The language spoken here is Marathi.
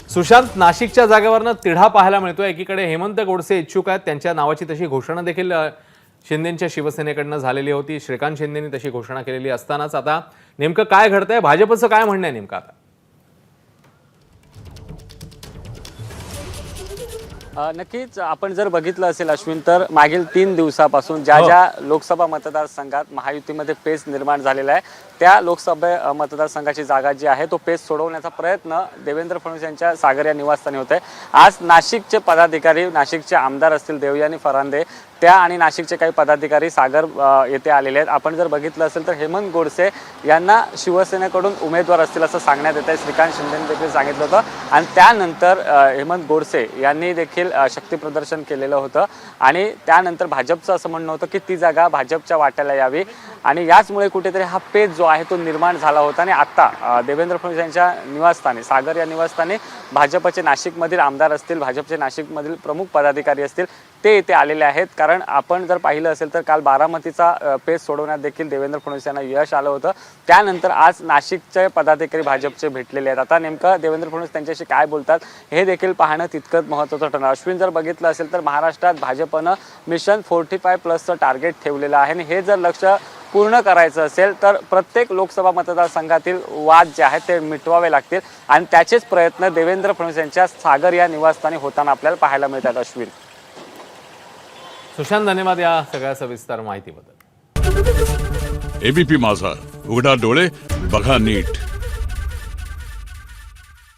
सुशांत नाशिकच्या जागेवरनं तिढा पाहायला मिळतोय। एकीकडे हेमंत गोडसे इच्छुक आहेत, त्यांच्या नावाची तशी घोषणा देखील शिंदेंच्या शिवसेनेकडनं झालेली होती। श्रीकांत शिंदेंनी तशी घोषणा केलेली असतानाच आता नेमकं काय घडतंय, भाजपचं काय म्हणणं आहे नेमकं आता? नक्कीच आपण जर बघितलं असेल अश्विन, तर मागील 3 दिवसापासून ज्या लोकसभा मतदारसंघात महायुतीमध्ये पेच निर्माण झालेला आहे, त्या लोकसभा मतदारसंघाची जागा जी आहे तो पेच सोडवण्याचा प्रयत्न देवेंद्र फडणवीस यांच्या सागर या निवासस्थानी होत आहे। आज नाशिकचे पदाधिकारी, नाशिकचे आमदार असतील देवयानी फरांदे, त्या आणि नाशिकचे काही पदाधिकारी सागर येथे आलेले आहेत। आपण जर बघितलं असेल तर हेमंत गोडसे यांना शिवसेनेकडून उमेदवार असतील असं सांगण्यात येत आहे। श्रीकांत शिंदेंनी देखील सांगितलं होतं आणि त्यानंतर हेमंत गोडसे यांनी देखील शक्ती प्रदर्शन केलेलं होतं आणि त्यानंतर भाजपचं असं म्हणणं होतं की ती जागा भाजपच्या वाट्याला यावी आणि याचमुळे कुठेतरी हा पेच जो आहे तो निर्माण झाला होता। आणि आता देवेंद्र फडणवीस यांच्या निवासस्थानी, सागर या निवासस्थानी भाजपचे नाशिकमधील आमदार असतील, भाजपचे नाशिकमधील प्रमुख पदाधिकारी असतील, ते इथे आलेले आहेत। कारण आपण जर पाहिलं असेल तर काल बारामतीचा पेच सोडवण्यात देखील देवेंद्र फडणवीस यांना यश आलं होतं। त्यानंतर आज नाशिकचे पदाधिकारी भाजपचे भेटलेले आहेत। आता नेमकं देवेंद्र फडणवीस त्यांच्याशी काय बोलतात हे देखील पाहणं तितकंच महत्त्वाचं ठरणार। अश्विन, जर बघितलं असेल तर महाराष्ट्रात भाजपनं मिशन 45+ टार्गेट ठेवलेलं आहे आणि हे जर लक्ष्य पूर्ण करायचं असेल तर प्रत्येक लोकसभा मतदारसंघातील वाद जे आहेत ते मिटवावे लागतील आणि त्याचेच प्रयत्न देवेंद्र फडणवीस यांच्या सागर या निवासस्थानी होताना आपल्याला पाहायला मिळतात। अश्विन, सुशांत, धन्यवाद या सगळ्या सविस्तर माहितीबद्दल। एबीपी माझा, उघडा डोळे बघा नीट।